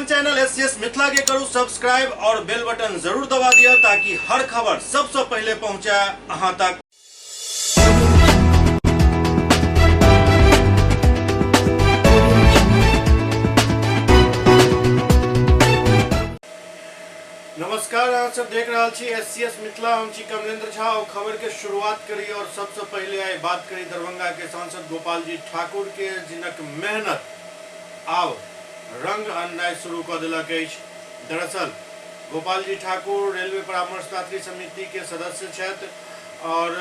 अपन channel SCS Mithila के करू subscribe और बेल बटन जरूर दबा दिया ताकि हर खबर सबसे पहले पहुंचे अहां तक। नमस्कार, आप सब देख रहा छी एससीएस मिथिला। हम छी कमलेंद्र झा और खबर के शुरुआत करी और सबसे पहले आई बात करी दरभंगा के सांसद गोपाल जी ठाकुर के, जिनक मेहनत आब रंग अन्नाय शुरू कर दिलक अछि। दरअसल गोपाल जी ठाकुर रेलवे परामर्शदात्री समिति के सदस्य छथि और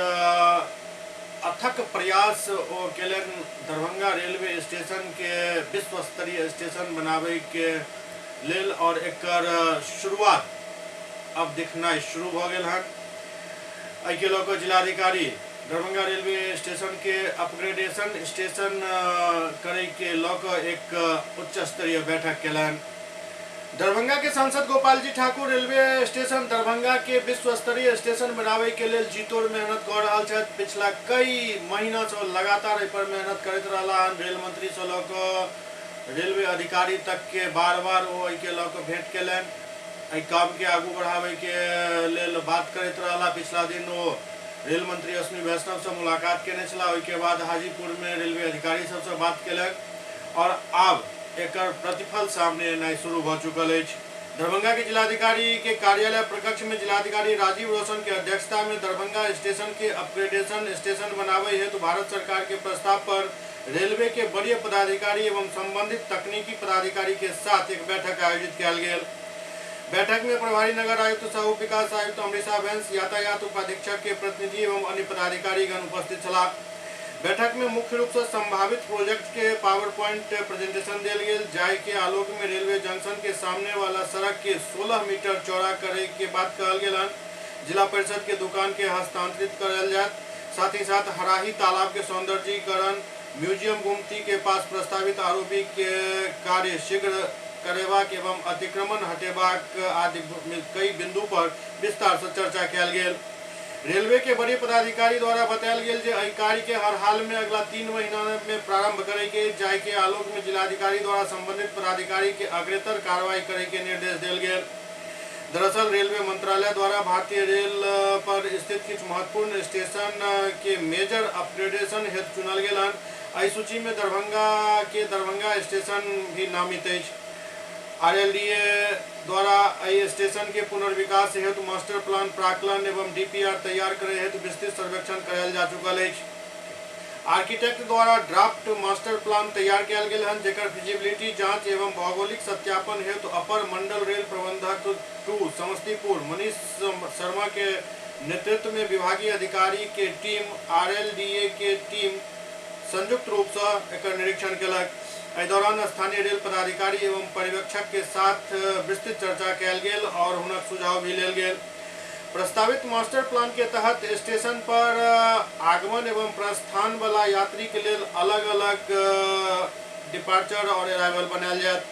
अथक प्रयास ओ केलनि दरभंगा रेलवे स्टेशन के विश्व स्तरीय स्टेशन बनावे के लेल और एकर शुरुआत अब दिखना शुरू भ गेल हन। एहि के लऽ कऽ जिलाधिकारी दरभंगा रेलवे स्टेशन के अपग्रेडेशन स्टेशन करे के लऽ कऽ एक उच्च स्तरीय बैठक केलनि। दरभंगा के सांसद गोपाल जी ठाकुर रेलवे स्टेशन दरभंगा के विश्व स्तरीय स्टेशन बनावे के लेल जीतोड़ मेहनत कर रहल छथि। पिछला कई महीना से लगातार एहि पर मेहनत करैत रहला हन। रेल मंत्री से लऽ कऽ रेलवे अधिकारी तक के बार बार ओ एहि के लऽ कऽ भेंट केलनि, एहि काम के आगू बढ़ावे के लेल बात करैत रहला। पिछला दिन ओ रेल मंत्री अश्विनी वैष्णव से मुलाकात केने छला, ओहि के बाद हाजीपुर में रेलवे अधिकारी सब से बात केलक और आब एकर प्रतिफल सामने आना शुरू भ चुकल अछि। दरभंगा के जिलाधिकारी के कार्यालय प्रकक्ष में जिलाधिकारी राजीव रोशन के अध्यक्षता में दरभंगा स्टेशन के अपग्रेडेशन स्टेशन बनावे हेतु भारत सरकार के प्रस्ताव पर रेलवे के वरीय पदाधिकारी एवं संबंधित तकनीकी पदाधिकारी के साथ एक बैठक आयोजित किया गेल। बैठक में प्रभारी नगर आयुक्त सह उप विकास आयुक्त अमृता बैंस, यातायात उपाधीक्षक के प्रतिनिधि एवं अन्य पदाधिकारीगण उपस्थित छला। बैठक में मुख्य रूप से संभावित प्रोजेक्ट के पावर पॉइंट प्रेजेंटेशन दिल गेल, जाय के आलोक में रेलवे जंक्शन के सामने वाला सड़क के 16 मीटर चौड़ा करे के बात कहल गेल। जिला परिषद के दुकान के हस्तांतरित करल जायत। साथ ही साथ हराही तालाब के सौंदर्यीकरण, म्यूजियम गुमती के पास प्रस्तावित आरोपी के कार्य शीघ्र करेबाक एवं अतिक्रमण हटेबाक आदि कई बिंदु पर विस्तार से चर्चा कयल गेल। रेलवे के वरीय पदाधिकारी द्वारा बतायल गेल जे एहि कार्य के हर हाल में अगला 3 महीना में प्रारंभ करे के, जाय के आलोक में जिलाधिकारी द्वारा संबंधित पदाधिकारी के अग्रतर कार्रवाई करे के निर्देश दिल गेल। दरअसल रेलवे मंत्रालय द्वारा भारतीय रेल पर स्थित कुछ महत्वपूर्ण स्टेशन के मेजर अपग्रेडेशन हेतु चुनल गेल हन। एहि सूची में दरभंगा स्टेशन भी नामित अछि। आरएलडीए द्वारा एहि स्टेशन के पुनर्विकास हेतु मास्टर प्लान प्राक्कलन एवं डीपीआर तैयार करे हेतु विस्तृत सर्वेक्षण करायल जा चुकल अछि। आर्किटेक्ट द्वारा ड्राफ्ट मास्टर प्लान तैयार किया गेल हन, जेकर फिजिबिलिटी जांच एवं भौगोलिक सत्यापन हेतु अपर मंडल रेल प्रबंधक 2 समस्तीपुर मनीष शर्मा के नेतृत्व में विभागीय अधिकारी के टीम आरएलडीए के टीम संयुक्त रूप से एकर निरीक्षण केलक। एहि दौरान स्थानीय रेल पदाधिकारी एवं पर्यवेक्षक के साथ विस्तृत चर्चा कयल गेल और हुनक सुझाव भी लेल गेल। प्रस्तावित मास्टर प्लान के तहत स्टेशन पर आगमन एवं प्रस्थान वाला यात्री के लिए अलग अलग डिपार्चर और अराइवल बनायल जायत।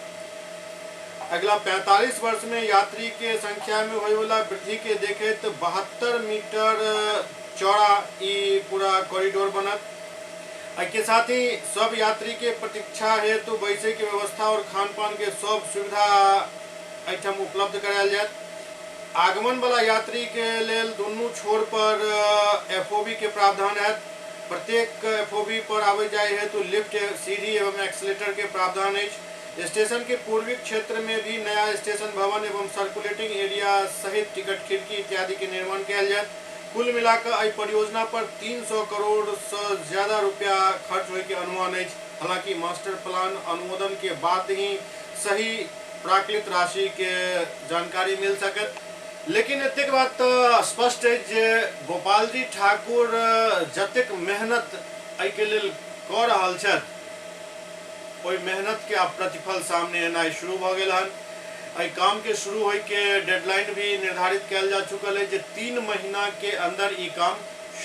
अगला 45 वर्ष में यात्री के संख्या में होय वाला वृद्धि के देखैत 72 मीटर चौड़ा ई पूरा कॉरिडोर बनत। के साथ ही सब यात्री के प्रतीक्षा हेतु बैसे की व्यवस्था और खान पान के सब सुविधा एठम उपलब्ध करायल जायत। आगमन वाला यात्री के लेल दुनू छोर पर एफओबी के प्रावधान है। प्रत्येक एफओबी पर आवे जाए हेतु लिफ्ट, सीढ़ी एवं एक्सीलेटर के प्रावधान है। स्टेशन के पूर्वी क्षेत्र में भी नया स्टेशन भवन एवं सर्कुलेटिंग एरिया सहित टिकट खिड़की इत्यादि के निर्माण किया जाए। कुल मिलाकर एहि परियोजना पर 300 करोड़ से ज्यादा रुपया खर्च होय के अनुमान है। हालांकि मास्टर प्लान अनुमोदन के बाद ही सही प्राकलित राशि के जानकारी मिल सकत। लेकिन एतेक बात तो स्पष्ट है जे गोपाल जी ठाकुर जतेक मेहनत एहि के लेल कऽ रहल छथि, ओहि मेहनत के आब प्रतिफल सामने एनाइ शुरू भ गेल हन। एहि काम के शुरू होय के डेडलाइन भी निर्धारित किया जा चुकल है जे 3 महीना के अंदर ई काम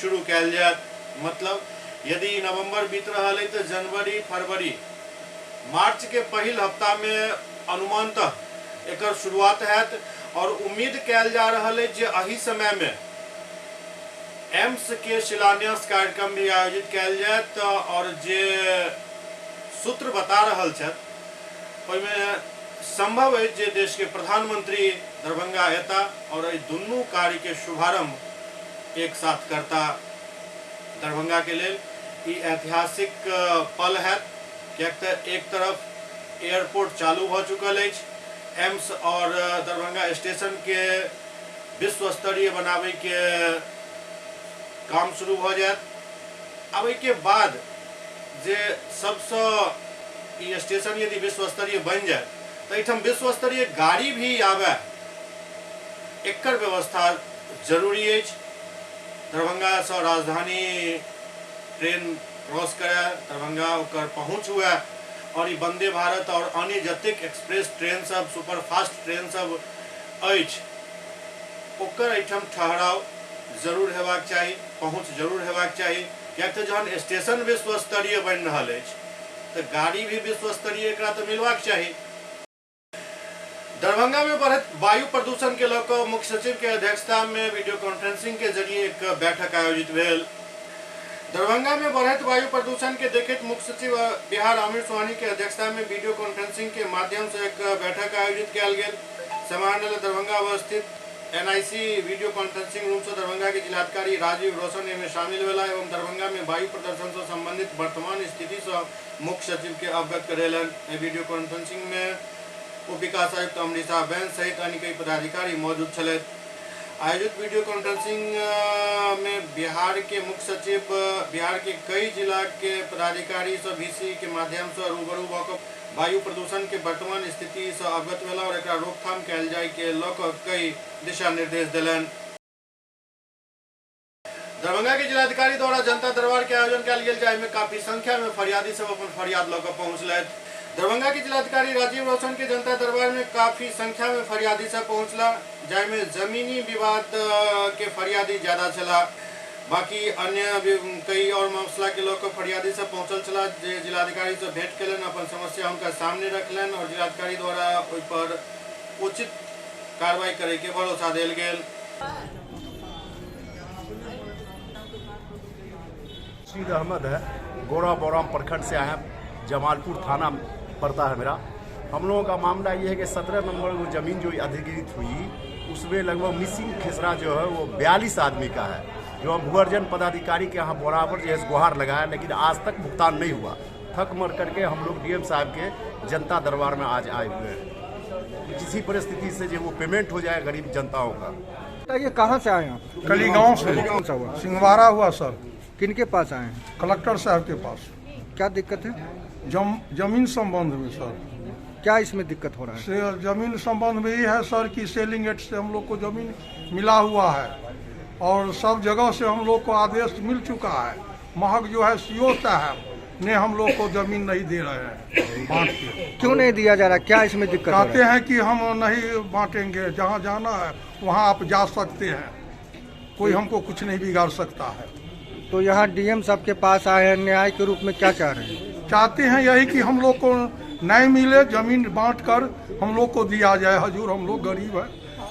शुरू किया जायत। मतलब यदि नवंबर बीत रहा है तो जनवरी, फरवरी, मार्च के पहिल हफ्ता में अनुमानतः एकर शुरुआत हैत और उम्मीद किया जा रहा है जे एहि समय में एम्स के शिलान्यास कार्यक्रम भी आयोजित किया जायत। और जे सूत्र बता रहल छथि ओहिमे संभव है जे देश के प्रधानमंत्री दरभंगा अयता और दुनू कार्य के शुभारंभ एक साथ करता दरभंगा के लेल ई ऐतिहासिक पल है। एक तरफ एयरपोर्ट चालू हो चुकल है, एम्स और दरभंगा स्टेशन के विश्व स्तरीय बनावे के काम शुरू हो जाए। अब के बाद जे सबसे ई स्टेशन यदि विश्व स्तरीय बन जाए तो एठम विश्व स्तरीय गाड़ी भी आवे, एकर व्यवस्था जरूरी है। दरभंगा से राजधानी ट्रेन क्रॉस करे, दरभंगा ओकर पहुँच हुआ और ई वंदे भारत और अन्य जतेक एक्सप्रेस ट्रेन सब सुपरफास्ट ट्रेन सब अछि ओकर एठम ठहराव जरूर हेबाक चाही, पहुँच जरूर हेबाक चाही। किया तो जहन स्टेशन विश्व स्तरीय बन रहा है तो गाड़ी भी विश्व स्तरीय एकरा तो मिलवाक चाही। दरभंगा में बढ़त वायु प्रदूषण के लेकर मुख्य सचिव के अध्यक्षता में वीडियो कॉन्फ्रेंसिंग के जरिए एक बैठक आयोजित भेल। दरभंगा में बढ़त वायु प्रदूषण के देखते मुख्य सचिव बिहार आमिर सुहानी के अध्यक्षता में वीडियो कॉन्फ्रेंसिंग के माध्यम से एक बैठक आयोजित किया गया। समाहरणालय दरभंगा अवस्थित NIC वीडियो कॉन्फ्रेंसिंग रूम से दरभंगा के जिलाधिकारी राजीव रोशन में शामिल भेला एवं दरभंगा में वायु प्रदूषण से संबंधित वर्तमान स्थिति से मुख्य सचिव के अवगत करेलन। वीडियो कॉन्फ्रेंसिंग में उप विकास आयुक्त अमरीशा बैन सहित अन्य कई पदाधिकारी मौजूद छले। आयोजित वीडियो कॉन्फ्रेंसिंग में बिहार के मुख्य सचिव बिहार के कई जिला के पदाधिकारी से VC के माध्यम से रूबरू होकर वायु प्रदूषण के वर्तमान स्थिति से अवगत भेला और एकरा रोकथाम कयल जाय के लऽ कई दिशा निर्देश दिलन। दरभंगा के जिलाधिकारी द्वारा जनता दरबार के आयोजन कयल गेल, जाहि में काफी संख्या में फरियादी सब अपन फरियाद लऽ कऽ पहुँचलथि। दरभंगा के जिलाधिकारी राजीव रोशन के जनता दरबार में काफी संख्या में फरियादी सब पहुँचला, जाहि में जमीनी विवाद के फरियादी ज्यादा छला। बाकी अन्य कई और मसला के लोग फरियादी से पहुंचल चला जे जिलाधिकारी से भेंट कलन, अपन समस्या उनका सामने रखलन और जिलाधिकारी द्वारा ओइ पर उचित कार्रवाई करे के भरोसा देल गेल। रशीद अहमद है, गोरा बोराम प्रखंड से आए हैं, जमालपुर थाना पड़ता है मेरा। हम लोगों का मामला ये है कि 17 नंबर वो ज़मीन जो अधिग्रहित हुई उसमें लगभग मिसिंग खेसरा जो है वो 42 आदमी का है, जो हम भूअर्जन पदाधिकारी के यहाँ बराबर जो है गुहार लगाया, लेकिन आज तक भुगतान नहीं हुआ। थक मर करके हम लोग DM साहब के जनता दरबार में आज आए हुए हैं। किसी परिस्थिति से जो वो पेमेंट हो जाए गरीब जनताओं का। ये कहाँ से आए हैं? कलीगांव से। कौन सा हुआ? सिंहवाड़ा हुआ सर। किनके पास आए हैं? कलेक्टर साहब के पास। क्या दिक्कत है? जमीन संबंध में सर। क्या इसमें दिक्कत हो रहा है? जमीन संबंध में ये है सर कि सेलिंग एड से हम लोग को जमीन मिला हुआ है और सब जगह से हम लोग को आदेश मिल चुका है। महक जो है CO साहब ने हम लोग को जमीन नहीं दे रहे हैं बांट के। क्यों नहीं दिया जा रहा? क्या इसमें दिक्कत? कहते हैं कि हम नहीं बांटेंगे, जहाँ जाना है वहाँ आप जा सकते हैं, कोई हमको कुछ नहीं बिगाड़ सकता है। तो यहाँ DM साहब के पास आए हैं, न्याय के रूप में क्या चाह रहे हैं? चाहते हैं यही कि हम लोग को न्याय मिले, जमीन बांट कर हम लोग को दिया जाए। हजूर हम लोग गरीब है,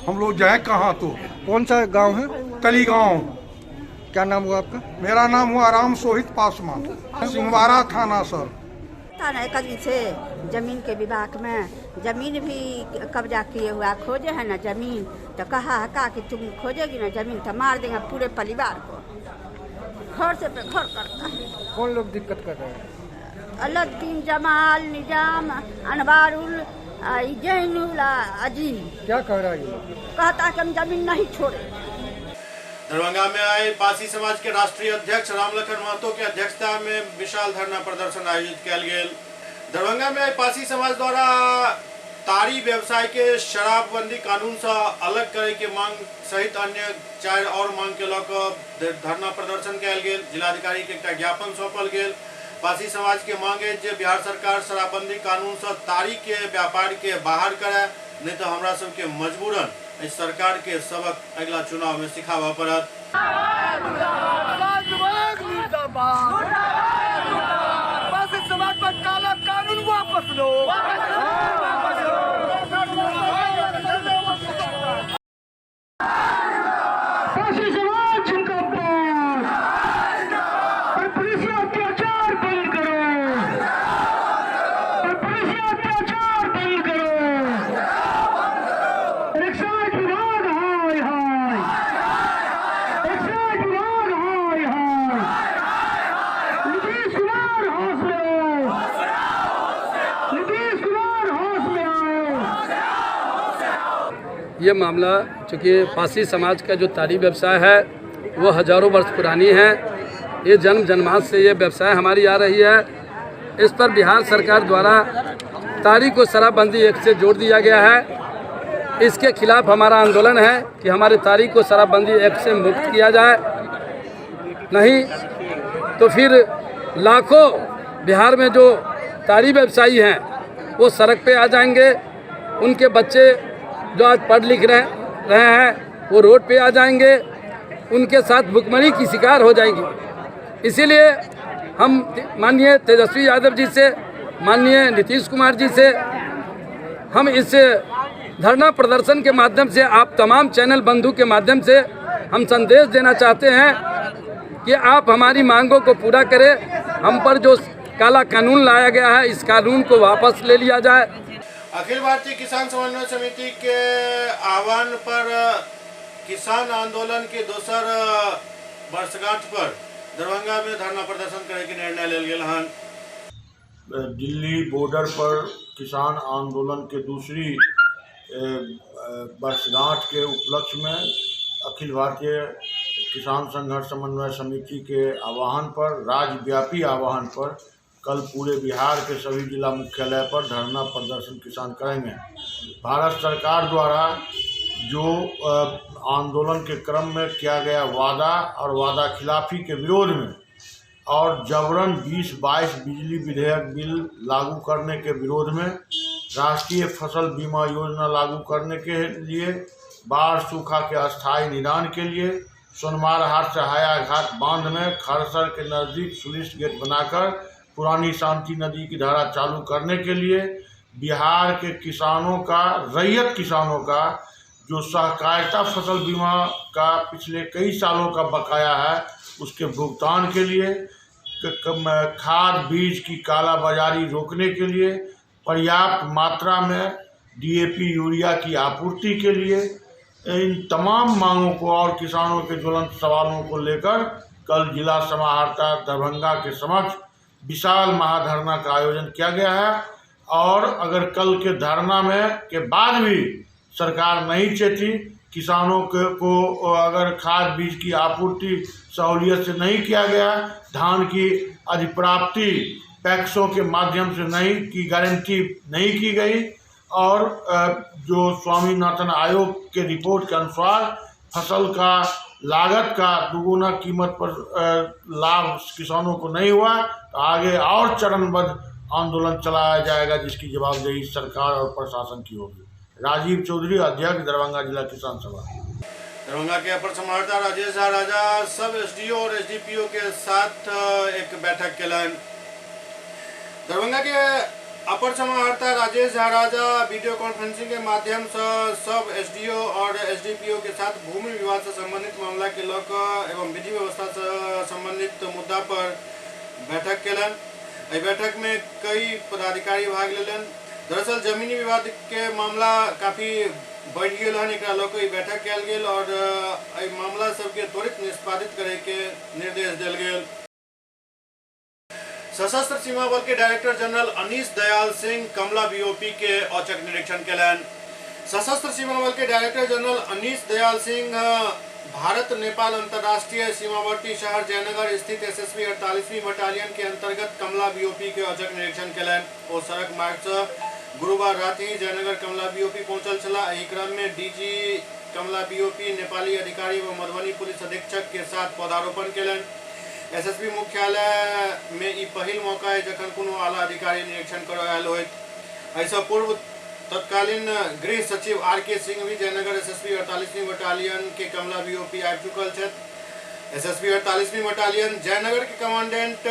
हम लोग जाए कहाँ? तो कौन सा गांव है? कलीगांव। क्या नाम हुआ आपका? मेरा नाम हुआ राम सोहित पासवान, सिंहवाड़ा थाना सर। कभी से जमीन के विभाग में जमीन भी कब्जा किए हुआ खोजे है ना जमीन, तो कहा कि तुम खोजेगी ना जमीन तो मार देंगे पूरे परिवार को। घर से पे घर करता है। कौन लोग दिक्कत कर रहे हैं? अलद्दीन, जमाल, निजाम, अनवारुल, जैनुल, अजीम। क्या कह रहा है ये? कहता कि हम जमीन नहीं छोड़े। दरभंगा में आए पासी समाज के राष्ट्रीय अध्यक्ष रामलखन महतो के अध्यक्षता में विशाल धरना प्रदर्शन आयोजित किया गेल। दरभंगा में आए पासी समाज द्वारा तारी व्यवसाय के शराबबंदी कानून से अलग करे के मांग सहित अन्य 4 और मांग के लऽ धरना प्रदर्शन किया गेल। जिलाधिकारी के एक ज्ञापन सौंपल गेल। पासी समाज के मांग है जे बिहार सरकार शराबबंदी कानून से तारी के व्यापार के बाहर करे, नहीं तो हमरा सबके मजबूरन इस सरकार के सबक अगला चुनाव में सिखावा पड़त। समाज पर काला कानून वापस लो। ये मामला, चूँकि पासी समाज का जो तारी व्यवसाय है वो हजारों वर्ष पुरानी है। ये जन्मांत से ये व्यवसाय हमारी आ रही है। इस पर बिहार सरकार द्वारा तारी को शराबबंदी एक्ट से जोड़ दिया गया है। इसके खिलाफ हमारा आंदोलन है कि हमारे तारी को शराबबंदी एक्ट से मुक्त किया जाए, नहीं तो फिर लाखों बिहार में जो तारी व्यवसायी हैं वो सड़क पे आ जाएंगे। उनके बच्चे जो आज पढ़ लिख रहे हैं वो रोड पे आ जाएंगे, उनके साथ भुखमरी की शिकार हो जाएंगी। इसीलिए हम माननीय तेजस्वी यादव जी से, माननीय नीतीश कुमार जी से हम इस धरना प्रदर्शन के माध्यम से, आप तमाम चैनल बंधु के माध्यम से हम संदेश देना चाहते हैं कि आप हमारी मांगों को पूरा करें। हम पर जो काला कानून लाया गया है, इस कानून को वापस ले लिया जाए। अखिल भारतीय किसान समन्वय समिति के आह्वान पर किसान आंदोलन के दोसर वर्षगांठ पर दरभंगा में धरना प्रदर्शन करे के निर्णय लेल गेल हन। दिल्ली बॉर्डर पर किसान आंदोलन के दूसरी वर्षगांठ के उपलक्ष्य में अखिल भारतीय किसान संघर्ष समन्वय समिति के आह्वान पर, राज्यव्यापी आह्वान पर कल पूरे बिहार के सभी जिला मुख्यालय पर धरना प्रदर्शन किसान करेंगे। भारत सरकार द्वारा जो आंदोलन के क्रम में किया गया वादा और वादा खिलाफी के विरोध में और जबरन 2022 बिजली विधेयक बिल लागू करने के विरोध में, राष्ट्रीय फसल बीमा योजना लागू करने के लिए, बाढ़ सूखा के अस्थायी निदान के लिए, सोनमार हाट से हायाघाट बांध में खरसर के नज़दीक सुलिस गेट बनाकर पुरानी शांति नदी की धारा चालू करने के लिए, बिहार के किसानों का, रैयत किसानों का जो सहकारिता फसल बीमा का पिछले कई सालों का बकाया है उसके भुगतान के लिए, खाद बीज की कालाबाजारी रोकने के लिए, पर्याप्त मात्रा में डीएपी यूरिया की आपूर्ति के लिए, इन तमाम मांगों को और किसानों के ज्वलंत सवालों को लेकर कल जिला समाहर्ता दरभंगा के समक्ष विशाल महाधरना का आयोजन किया गया है। और अगर कल के धरना में के बाद भी सरकार नहीं चेती, किसानों को अगर खाद बीज की आपूर्ति सहूलियत से नहीं किया गया, धान की अधिप्राप्ति पैक्सों के माध्यम से नहीं की गारंटी नहीं की गई और जो स्वामीनाथन आयोग के रिपोर्ट के अनुसार फसल का लागत का दुगुना कीमत पर लाभ किसानों को नहीं हुआ, तो आगे और चरणबद्ध आंदोलन चलाया जाएगा जिसकी जवाबदेही सरकार और प्रशासन की होगी। राजीव चौधरी, अध्यक्ष, दरभंगा जिला किसान सभा। दरभंगा के अपर समाहर्ता राजेश झा राजा सब एसडीओ और एसडीपीओ के साथ एक बैठक केलन। दरभंगा के अपर समाहर्ता राजेश झा राजा वीडियो कॉन्फ्रेंसिंग के माध्यम से सब एसडीओ और एसडीपीओ के साथ भूमि विवाद से संबंधित मामला के लेकर एवं विधि व्यवस्था से संबंधित मुद्दा पर बैठक केलन। एहि बैठक में कई पदाधिकारी भाग लेलन। दरअसल जमीनी विवाद के मामला काफी बढ़ गया है, एकरा लोग बैठक कल गेल और मामला सबके त्वरित निष्पादित करे के निर्देश दिल गेल। सशस्त्र सीमा बल के डायरेक्टर जनरल अनीश दयाल सिंह कमला बीओपी के औचक निरीक्षण केलन। सशस्त्र सीमा बल के डायरेक्टर जनरल अनीश दयाल सिंह भारत नेपाल अंतर्राष्ट्रीय सीमावर्ती शहर जयनगर स्थित एसएसबी 48वीं बटालियन के अंतर्गत कमला बीओपी के औचक निरीक्षण केलन। ओ सड़क मार्ग से गुरुवार रात ही जयनगर कमला बीओपी पहुंचल छला। एहि क्रम में डीजी कमला बीओपी नेपाली अधिकारी व मधुबनी पुलिस अधीक्षक के साथ पौधारोपण केलन। एसएसबी मुख्यालय में ई पहिल मौका है जखन कोनो आला अधिकारी निरीक्षण कर आयल होइत। ऐसा पूर्व तत्कालीन गृह सचिव आर.के. सिंह भी जयनगर एसएसबी 48वीं बटालियन के कमला बीओपी आ चुकल छथि। एसएसबी 48वीं बटालियन जयनगर के कमांडेंट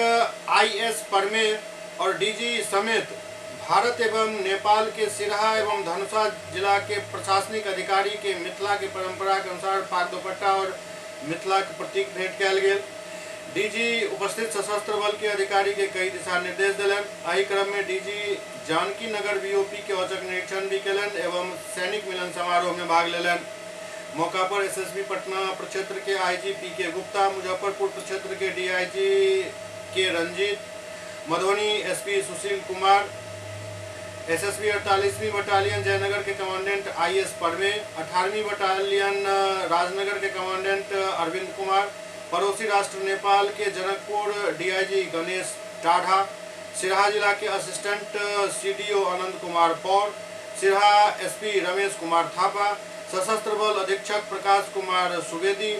आई.एस. परमेर और डीजी समेत भारत एवं नेपाल के सिरहा एवं धनुषा जिला के प्रशासनिक अधिकारी के मिथिला के परंपरा के अनुसार पाग दोपट्टा और मिथिला के प्रतीक भेंट कयल गेल। डीजी उपस्थित सशस्त्र बल के अधिकारी के कई दिशा निर्देश दिलन। एहि क्रम में डीजी जानकी नगर बीओपी के औचक निरीक्षण भी केलन एवं सैनिक मिलन समारोह में भाग लेलन। मौका पर एसएसबी पटना प्रक्षेत्र के आईजी पी.के. गुप्ता, मुजफ्फरपुर प्रक्षेत्र के DIG K Ranjit, Madhubani SP Sushil Kumar, SSB 48वीं बटालियन जयनगर के कमांडेंट IS परवेज, 18वीं बटालियन राजनगर के कमांडेंट अरविंद कुमार, पड़ोसी राष्ट्र नेपाल के जनकपुर DIG गणेश टाढ़ा, सिरहा जिला के assistant CDO Anand Kumar पौर, Siraha SP Ramesh Kumar Thapa, सशस्त्र बल अधीक्षक प्रकाश कुमार सुवेदी,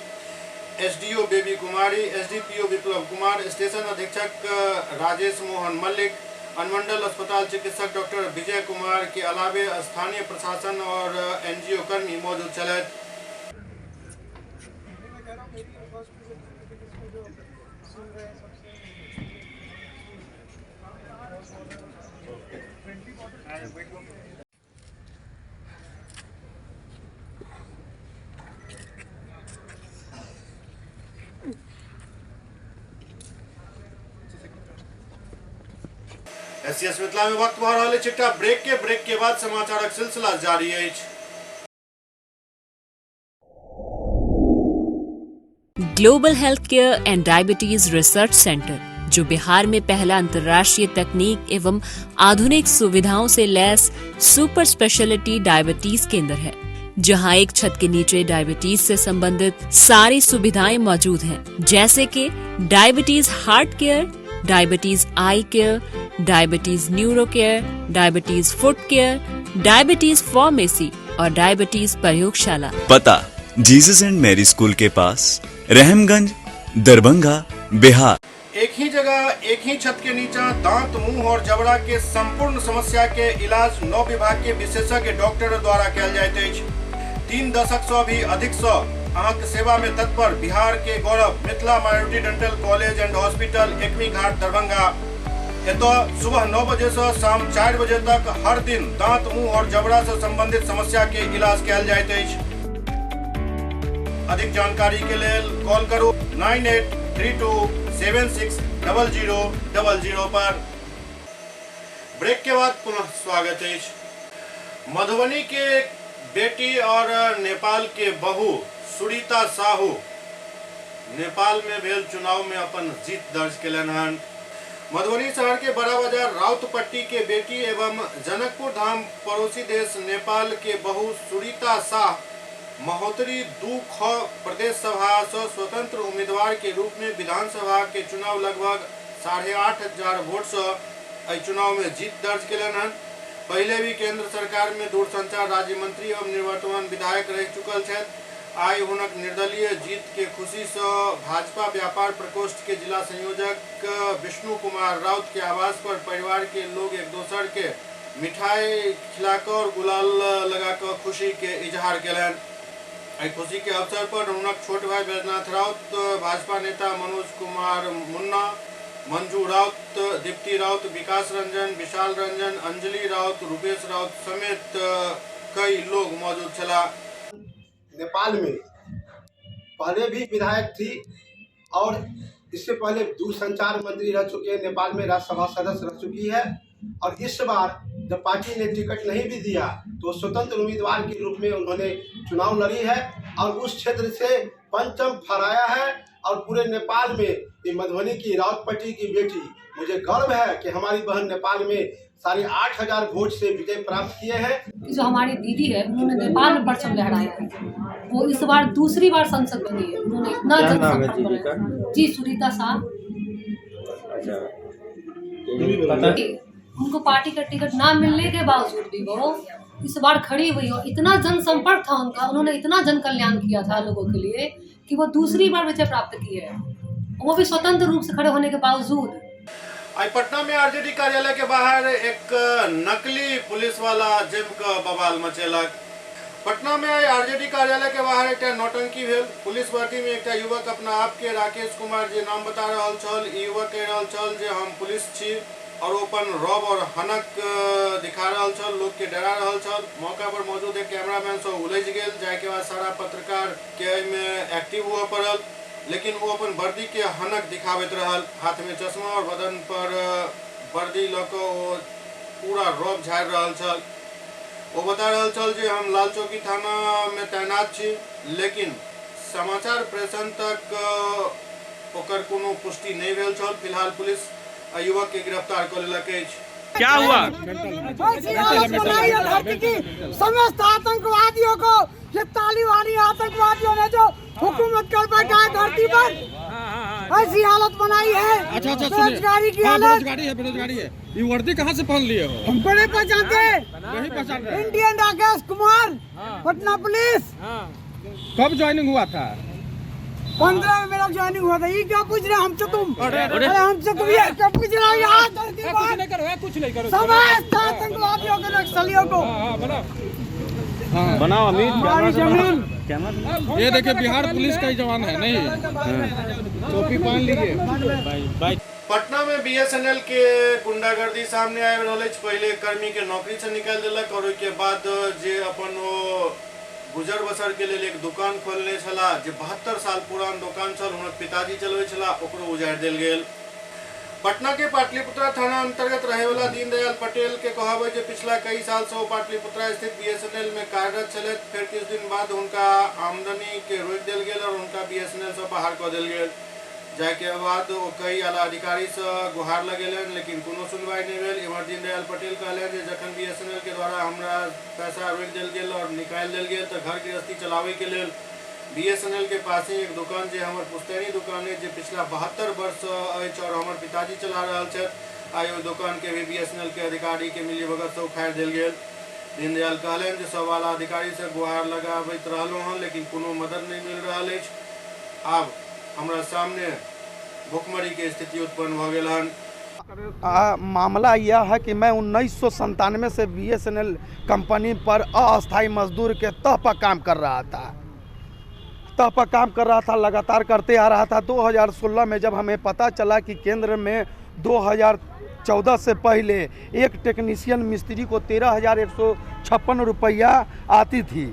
SDO बेबी कुमारी, SDPO विप्लव कुमार, स्टेशन अधीक्षक राजेश मोहन मल्लिक, अनुमंडल अस्पताल चिकित्सक डॉक्टर विजय कुमार के अलावे स्थानीय प्रशासन और NGO कर्मी मौजूद चले। SCS मिथिला में वक्त भर रहा चिट्टा ब्रेक के बाद समाचारक सिलसिला जारी है। Global health care and diabetes research centre, जो बिहार में पहला अंतर्राष्ट्रीय तकनीक एवं आधुनिक सुविधाओं से लैस सुपर स्पेशलिटी डायबिटीज केंद्र है, जहां एक छत के नीचे डायबिटीज से संबंधित सारी सुविधाएं मौजूद हैं, जैसे कि diabetes heart care, diabetes eye care, diabetes neuro care, diabetes foot care, diabetes pharmacy और डायबिटीज प्रयोगशाला। पता जीसस एंड मैरी स्कूल के पास, रहमगंज, दरभंगा, बिहार। एक ही जगह एक ही छत के नीचे दांत, मुंह और जबड़ा के संपूर्ण समस्या के इलाज 9 विभाग के विशेषज्ञ डॉक्टर द्वारा कयल जाइत अछि। 3 दशक से भी अधिक से अहाँक सेवा में तत्पर बिहार के गौरव Mithila minority dental college and hospital, Ekmi Ghat, Darbhanga. एतो सुबह 9 बजे से शाम 4 बजे तक हर दिन दांत, मुंह और जबड़ा से संबंधित समस्या के इलाज कयल जाइत अछि। अधिक जानकारी के लिए कॉल करू 9832760000 पर। ब्रेक के बाद पुनः स्वागत है। मधुबनी के बेटी और नेपाल के बहू सुरीता साहू नेपाल में भेल चुनाव में अपन जीत दर्ज केलन हन। मधुबनी शहर के बड़ा बाजार राउतपट्टी के बेटी एवं जनकपुर धाम पड़ोसी देश नेपाल के बहू सुरीता शाह महोत्तरी 2 प्रदेश सभा से स्वतंत्र उम्मीदवार के रूप में विधानसभा के चुनाव लगभग 8,500 वोट से चुनाव में जीत दर्ज केलन हन। पहले भी केंद्र सरकार में दूरसंचार राज्य मंत्री एवं निवर्तमान विधायक रह चुकल छथि। आई हुनक निर्दलीय जीत के खुशी से भाजपा व्यापार प्रकोष्ठ के जिला संयोजक विष्णु कुमार राउत के आवास पर परिवार के लोग एक दोसर के मिठाई खिलाकर और गुलाल लगाकर खुशी के इजहार केलन। खुशी के अवसर पर हुनक छोट भाई बैजनाथ राउत, भाजपा नेता मनोज कुमार मुन्ना, मंजू राउत, दीप्ति राउत, विकास रंजन, विशाल रंजन, अंजलि राउत, रूपेश राउत समेत कई लोग मौजूद चला। नेपाल में पहले भी विधायक थी और इससे पहले दूरसंचार मंत्री रह चुके हैं, नेपाल में राज्यसभा सदस्य रह चुकी है। और इस बार जब पार्टी ने टिकट नहीं भी दिया तो स्वतंत्र उम्मीदवार के रूप में उन्होंने चुनाव लड़ी है और उस क्षेत्र से पंचम फहराया है। और पूरे नेपाल में ये मधुबनी की राउतपट्टी की बेटी, मुझे गर्व है कि हमारी बहन नेपाल में 8,500 वोट से विजय प्राप्त किए हैं। जो हमारी दीदी है, उन्होंने नेपाल में परचम लहराया है। वो इस बार दूसरी बार संसद बनी है। उन्होंने इतना जी सुरीता शाह। उनको पार्टी का टिकट ना मिलने के बावजूद भी वो इस बार खड़ी हुई हो। इतना जनसंपर्क था उनका, उन्होंने इतना जन कल्याण किया था लोगों के लिए कि वो दूसरी बार विजय प्राप्त किए हैं, वो भी स्वतंत्र रूप से खड़े होने के बावजूद। आज पटना में आरजेडी कार्यालय के बाहर एक नकली पुलिस वाला जिम का बवाल मचेलक। पटना में आरजेडी कार्यालय के बाहर एक नौटंकी भेल। पुलिस वर्दी में एक युवक अपना आप के राकेश कुमार जी नाम बता रहा छल। युवक कह रहा छल जे हम पुलिस छी और अपन रौब और हनक दिखा रहा छल, लोग के डरा रहा छल। मौका पर मौजूद एक कैमरामैन से उलझ गए, जाए के बाद सारा पत्रकार के में एक्टिव हुआ पड़ल, लेकिन वो अपन वर्दी के हनक दिखावत रहल। हाथ में चश्मा और बदन पर वर्दी लको पूरा रौब झाड़ रहा छल। वो बता रहा छल जे हम लाल चौकी थाना में तैनात छी, लेकिन समाचार प्रेषण तक ओकर कोनो पुष्टि नहीं भेल छल। फिलहाल पुलिस युवक के गिरफ्तार कर लेलक अछि। क्या हुआ? धरती की समस्त आतंकवादियों को, ये तालिबानी आतंकवादियों ने जो हुकूमत कर बैठा है धरती पर, ऐसी हालत बनाई है। अच्छा बेरोजगारी की हालत। बेरोजगारी है। ये वर्दी कहाँ से पहन लिए हो? हमको नहीं पहचानते। नहीं पहचान रहे? Indian Rakesh Kumar, Patna police. कब ज्वाइनिंग हुआ था? 15 में मेरा ज्वाइनिंग हुआ था। ये क्या पूछ रहे हमसे तुम? अरे हमसे तुम ये क्या पूछ रहे हो? यहाँ धरती पर कुछ नहीं करो। समस्त आतंकवादियों को, नक्सलियों को बनाओ अमित। हमारी जमीन। ये देखिए बिहार पुलिस का ही जवान है। नहीं टोपी पहन लीजिए। पटना में बीएसएनएल के गुंडागर्दी सामने आए रहले। पहले कर्मी के नौकरी से निकाल दिलक और उसके बाद जे अपन वो गुजर बसर के लिए एक दुकान खोलने छला, जे 72 साल पुरान दुकान छल, हुनक पिताजी चलवे छला, ओकरो उजाड़ देल गेल। पटना के पाटलिपुत्रा थाना अंतर्गत रहे वाला दीनदयाल पटेल के कहब जे पिछला कई साल से वो पाटलिपुत्रा स्थित बीएसएनएल में कार्यरत चले। फिर कुछ दिन बाद उनका आमदनी के रोक दिल गेल और उनका बीएसएनएल से बाहर कर दिल गेल। जाके बाद वो कई आला अधिकारी से गुहार लगेलन, लेकिन कोनो सुनवाई नहीं भेल। इमर दीनदयाल पटेल कहले जे जखन बीएसएनएल के द्वारा हमरा पैसा रोक दिल गेल और निकाल दिल गेल तो घर गृहस्थी चलावे के लिए बीएसएनएल के पास ही एक दुकान जे हमर पुश्तैनी दुकान है, जे पिछला 72 वर्ष और हमर पिताजी चला रहा है। आई वो दुकान के भी बीएसएनएल के अधिकारी के मिली भगत से उखाड़ दिल गेल। दीनदयाल कहलन जे सब वाला अधिकारी से गुहार लगाबैत रहलो हन, लेकिन कोनो मदद नहीं मिल रहा है। अब हमारा सामने भुखमरी के स्थिति उत्पन्न हो गई हन। मामला यह है कि मैं 1997 से बीएसएनएल कंपनी पर अस्थायी मजदूर के तह पर काम कर रहा था। लगातार करते आ रहा था। 2016 में जब हमें पता चला कि केंद्र में 2014 से पहले एक टेक्नीशियन मिस्त्री को 13,156 रुपया आती थी,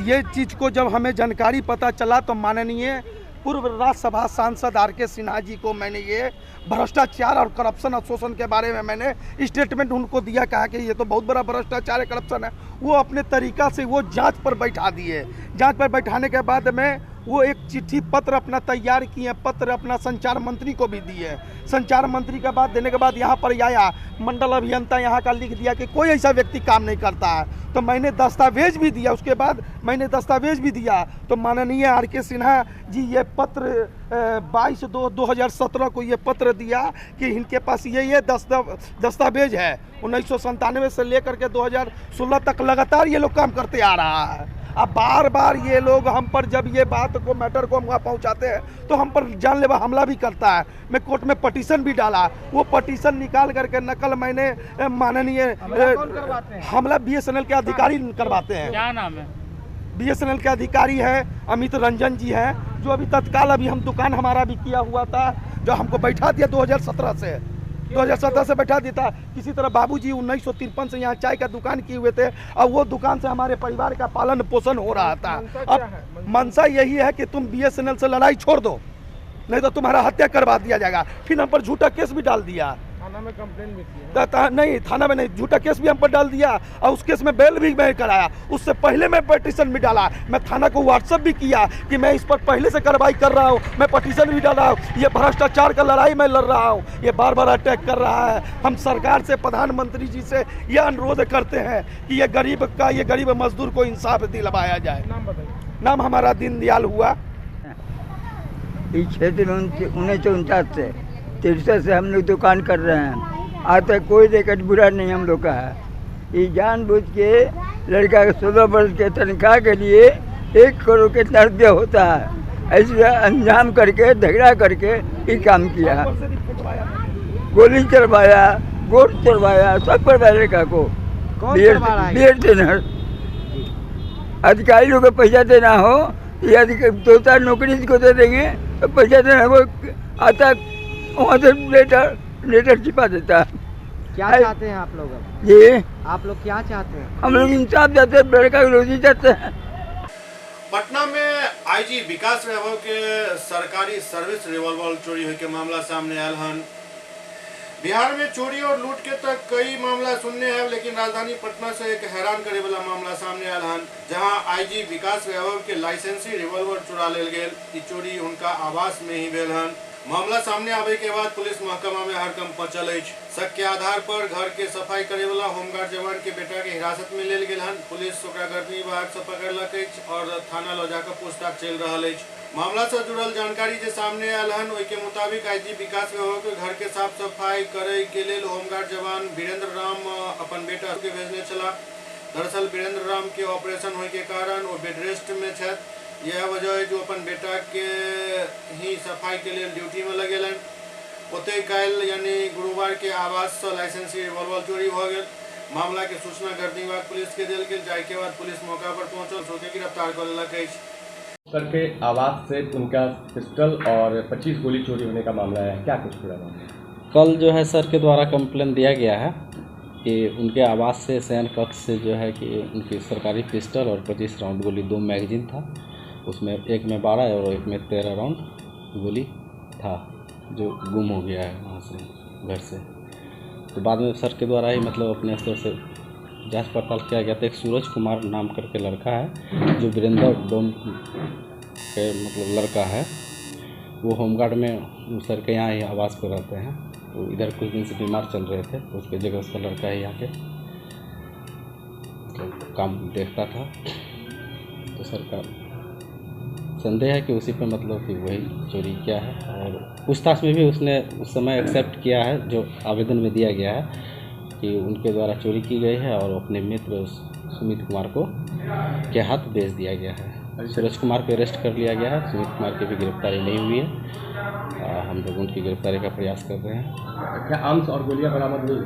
ये चीज़ को जब हमें जानकारी पता चला तो माननीय पूर्व राज्यसभा सांसद आर.के. सिन्हा जी को मैंने ये भ्रष्टाचार और करप्शन और शोषण के बारे में मैंने स्टेटमेंट उनको दिया। कहा कि ये तो बहुत बड़ा भ्रष्टाचार है, करप्शन है। वो अपने तरीका से वो जांच पर बैठा दिए। जांच पर बैठाने के बाद में वो एक चिट्ठी पत्र अपना तैयार किए, पत्र अपना संचार मंत्री को भी दिए। संचार मंत्री के बाद देने के बाद यहाँ पर आया मंडल अभियंता यहाँ का लिख दिया कि कोई ऐसा व्यक्ति काम नहीं करता है। तो मैंने दस्तावेज भी दिया। उसके बाद मैंने दस्तावेज भी दिया तो माननीय आर.के. सिन्हा जी ये पत्र 22/2/2017 को ये पत्र दिया कि इनके पास ये दस्तावेज है। 1997 से लेकर के 2016 तक लगातार ये लोग काम करते आ रहा है। अब बार बार ये लोग हम पर जब ये बात को मैटर को हम वहाँ पहुँचाते हैं तो हम पर जानलेवा हमला भी करता है। मैं कोर्ट में पटिशन भी डाला। वो पटिशन निकाल करके नकल मैंने माननीय हमला बीएसएनएल के अधिकारी करवाते हैं। क्या नाम है? बीएसएनएल के अधिकारी हैं अमित रंजन जी हैं, जो अभी तत्काल अभी हम दुकान हमारा भी किया हुआ था, जो हमको बैठा दिया 2017 से बैठा दिया था। किसी तरह बाबूजी 1953 से यहाँ चाय का दुकान किए हुए थे और वो दुकान से हमारे परिवार का पालन पोषण हो रहा था। अब मंशा यही है कि तुम बीएसएनएल से लड़ाई छोड़ दो, नहीं तो तुम्हारा हत्या करवा दिया जाएगा। फिर हम पर झूठा केस भी डाल दिया। थाना में कंप्लेन भी की? नहीं, थाना में नहीं, झूठा केस भी हम पर डाल दिया और उस केस में बेल भी मैं कराया। उससे पहले मैं पटिशन भी डाला। मैं थाना को व्हाट्सएप भी किया कि मैं इस पर पहले से कार्रवाई कर रहा हूँ। मैं पटिशन भी डाला हूँ। ये भ्रष्टाचार का लड़ाई मैं लड़ रहा हूँ। ये बार बार अटैक कर रहा है। हम सरकार से, प्रधानमंत्री जी से यह अनुरोध करते हैं कि ये गरीब मजदूर को इंसाफ दिलवाया जाए। नाम बताइए। नाम हमारा दीनदयाल हुआ। इस क्षेत्र में 1949 से 63 से हम लोग दुकान कर रहे हैं। आज तक कोई रेकर्ड बुरा नहीं हम लोग का है। ये जानबूझ के लड़का के 16 वर्ष के तनख्वाह के लिए 1 करोड़ कितना रुपया होता है, ऐसे अंजाम करके झगड़ा करके ये काम किया। गोली चलवाया, गोट चलवाया, सब करवाया लड़का को। बीएड ट्रेनर अधिकारी लोग को पैसा देना हो या 2-4 नौकरी को दे देंगे तो पैसा देना, वो आता वहाँ से लेटर छिपा देता है। क्या चाहते हैं आप लोग? जी आप लोग क्या चाहते हैं? हम लोग इंसाफ चाहते हैं, लड़का की रोजी चाहते हैं। पटना में आईजी विकास वैभव के सरकारी सर्विस रिवॉल्वर चोरी होने के मामला सामने आयल हन। बिहार में चोरी और लूट के तक कई मामला सुनने हैं, लेकिन राजधानी पटना से एक हैरान करे वाला मामला सामने आयल हन, जहां आईजी विकास वैभव के लाइसेंसी रिवॉल्वर चुरा लेल गेल। चोरी उनका आवास में ही भेल हन। मामला सामने आवे के बाद पुलिस महकमा में हरकम पहुंचल अछि। शक के आधार पर घर के सफाई करे वाला होमगार्ड जवान के बेटा के हिरासत में लेल गेल हन। पुलिस ओकरा गर्दनी विभाग से पकड़लक अछि और थाना लऽ जाकर पूछताछ चल रहल अछि। मामला से जुड़ल जानकारी जे सामने आयल हन ओहि के मुताबिक आईजी विकास विभाग के घर के साफ सफाई करे के लेल होमगार्ड जवान वीरेंद्र राम अपन बेटा के भेजने चला। दरअसल वीरेंद्र राम के ऑपरेशन होने के कारण वो बेड रेस्ट में छथि। यह वजह है जो अपन बेटा के ही सफाई के लिए ड्यूटी में लगेलन। ओते काल यानी गुरुवार के आवास से लाइसेंसी रिवॉल्वर चोरी हो गए। मामला के सूचना गर्दनी विभाग पुलिस के देल गेल। जाय के बाद पुलिस मौका पर पहुंचल, सोके गिरफ्तार कर लेलक अछि। सर के आवास से उनका पिस्टल और 25 गोली चोरी होने का मामला है, क्या कुछ पूरा मामला? कल जो है सर के द्वारा कंप्लेन दिया गया है कि उनके आवास से शयन कक्ष से जो है कि उनकी सरकारी पिस्टल और 25 राउंड गोली 2 मैगजीन था। उसमें एक में 12 और एक में 13 राउंड गोली था जो गुम हो गया है वहाँ से घर से। तो बाद में सर के द्वारा ही मतलब अपने स्तर से जांच पड़ताल किया गया था। एक सूरज कुमार नाम करके लड़का है जो वीरेंद्र डोम के मतलब लड़का है। वो होमगार्ड में सर के यहाँ ही आवास पर रहते हैं। तो इधर कुछ दिन से बीमार चल रहे थे तो उसके जगह उसका लड़का ही आके मतलब काम देखता था। तो सर का संदेह है कि उसी पे मतलब कि वही चोरी किया है। और पूछताछ में भी उसने उस समय एक्सेप्ट किया है जो आवेदन में दिया गया है कि उनके द्वारा चोरी की गई है और अपने मित्र सुमित कुमार को के हाथ बेच दिया गया है। सूरज कुमार को अरेस्ट कर लिया गया है। सुमित कुमार की भी गिरफ्तारी नहीं हुई है। हम लोग उनकी गिरफ्तारी का प्रयास कर रहे हैं। क्या आर्म्स और गोलियां बरामद हुई?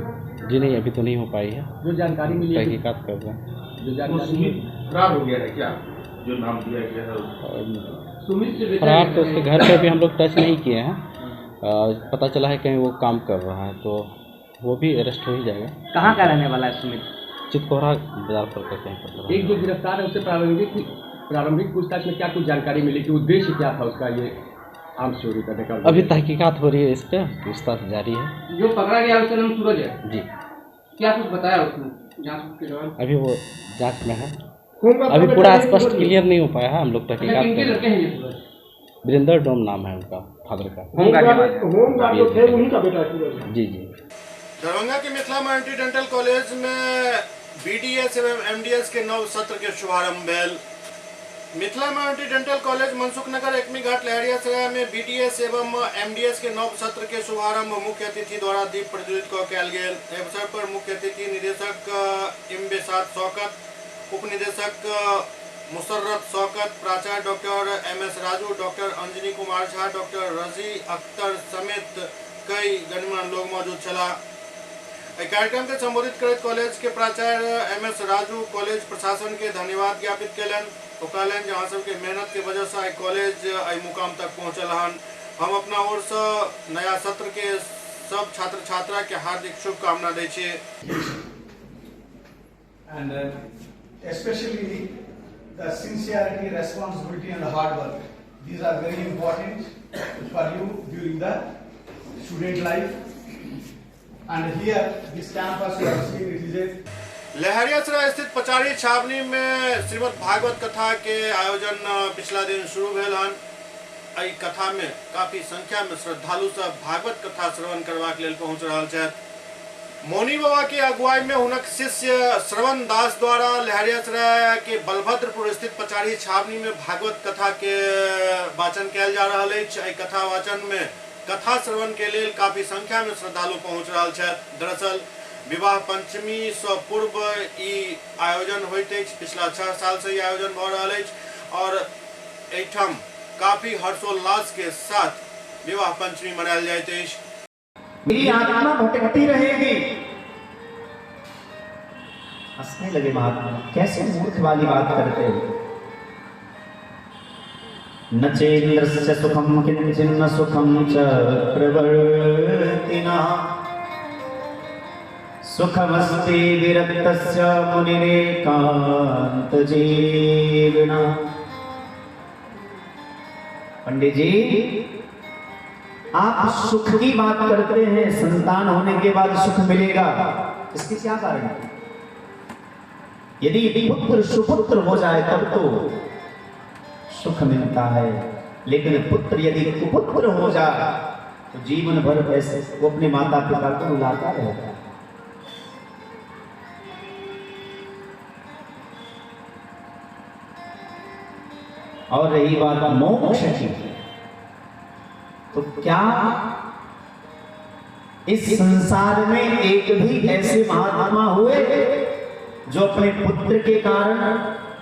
जी नहीं, अभी तो नहीं हो पाई है। जो जानकारी मिली है तहकीकात कर रहे हैं। जो जानकारी फरार हो गया है क्या, जो नाम दिया गया है सुमित से फरार? तो उसके घर पे भी हम लोग टच नहीं किए हैं। पता चला है कहीं वो काम कर रहा है तो वो भी अरेस्ट हो ही जाएगा। कहाँ का रहने वाला है सुमित? चितकोहरा बाजार पर कहीं पर। एक जो गिरफ्तार है उससे प्रारंभिक पूछताछ में क्या कुछ जानकारी मिली कि उद्देश्य क्या था उसका ये आर्म्स चोरी करने का? अभी तहकीकात हो रही है, इस पर पूछताछ जारी है। जो पकड़ा गया उसका नाम सूरज है जी। क्या कुछ बताया उसने जांच के दौरान? अभी वो जांच में है, अभी पूरा स्पष्ट क्लियर नहीं हो पाया है। हम लोग तहकीकात कर रहे हैं। वीरेंद्र डोम नाम है उनका फादर का। जी जी। दरभंगा के मिथिला मल्टी डेंटल कॉलेज में BDS एवं MDS के नव सत्र के शुभारंभ भेल। Mithila multi dental college Mansukh Nagar Ekmi Ghat Laheriasarai में BDS एवं MDS के नव सत्र के शुभारंभ मुख्य अतिथि द्वारा दीप प्रज्वलित कयल गेल। अवसर पर मुख्य अतिथि निदेशक इम्बेसाद शौकत, उप निदेशक मुसर्रत शौकत, प्राचार्य doctor MS Raju, doctor Anjani Kumar Jha, doctor रजी अख्तर समेत कई गणमान्य लोग मौजूद छला। कार्यक्रम के संबोधित करते कॉलेज के प्राचार्य MS राजू कॉलेज प्रशासन के धन्यवाद ज्ञापित कलन। कहलन जहाँ सबके मेहनत के वजह से कॉलेज मुकाम तक पहुँचल हन। हम अपना ओर से नया सत्र के सब छात्र छात्रा के हार्दिक शुभकामना दै छियै। Especially the sincerity, responsibility and the hard work. These are very important for you during the student life. And here, this campus you have seen, it is a Laheriasarai स्थित पचारी छावनी में श्रीमद् भागवत कथा के आयोजन पिछला दिन शुरू भेल हन। एहि कथा में काफी संख्या में श्रद्धालु सब भागवत कथा श्रवण करबाक लेल पहुंच रहल छथि। मौनी बाबा के अगुवाई में हुनक शिष्य श्रवण दास द्वारा लहरियासराय के बलभद्रपुर स्थित पचारी छावनी में भागवत कथा के वाचन कयल जा रहल अछि। एहि कथा वाचन में कथा श्रवण के लेल काफी संख्या में श्रद्धालु पहुंच रहल छथि। दरअसल विवाह पंचमी से पूर्व ई आयोजन होइत अछि। पिछला 6 साल से ई आयोजन भ रहल अछि और एहिठाम काफी हर्षोल्लास के साथ विवाह पंचमी मनायल जाइत अछि। मेरी आत्मा भटकती रहेगी। हंसने लगे महात्मा, कैसे मूर्ख वाली बात करते हो। न चेन्द्रस्य सुखम किंचिन्न सुखम च प्रवर्तिना सुखमस्ति विरक्तस्य मुनिरेकांत जीवना। पंडित जी, आप सुख की बात करते हैं, संतान होने के बाद सुख मिलेगा, इसके क्या कारण है? यदि पुत्र सुपुत्र हो जाए तब तो सुख मिलता है, लेकिन पुत्र यदि कुपुत्र हो जाए तो जीवन भर ऐसे वो अपने माता पिता को रुलाता रहेगा। और रही बात मोक्ष की, तो क्या इस संसार में एक भी ऐसे महात्मा हुए जो अपने पुत्र के कारण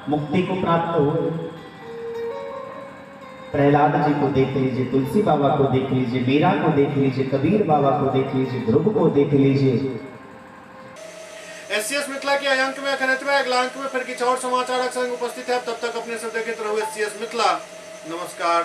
मुक्ति को प्राप्त हुए? प्रहलाद जी को देख लीजिए, तुलसी बाबा को देख लीजिए, मीरा को देख लीजिए, कबीर बाबा को देख लीजिए, ध्रुव को देख लीजिए। SCS मिथिला के अंक में अगला अंक में फिर कुछ और समाचार संग उपस्थित है। तब तक अपने सब देखते रहो SCS मिथिला। नमस्कार।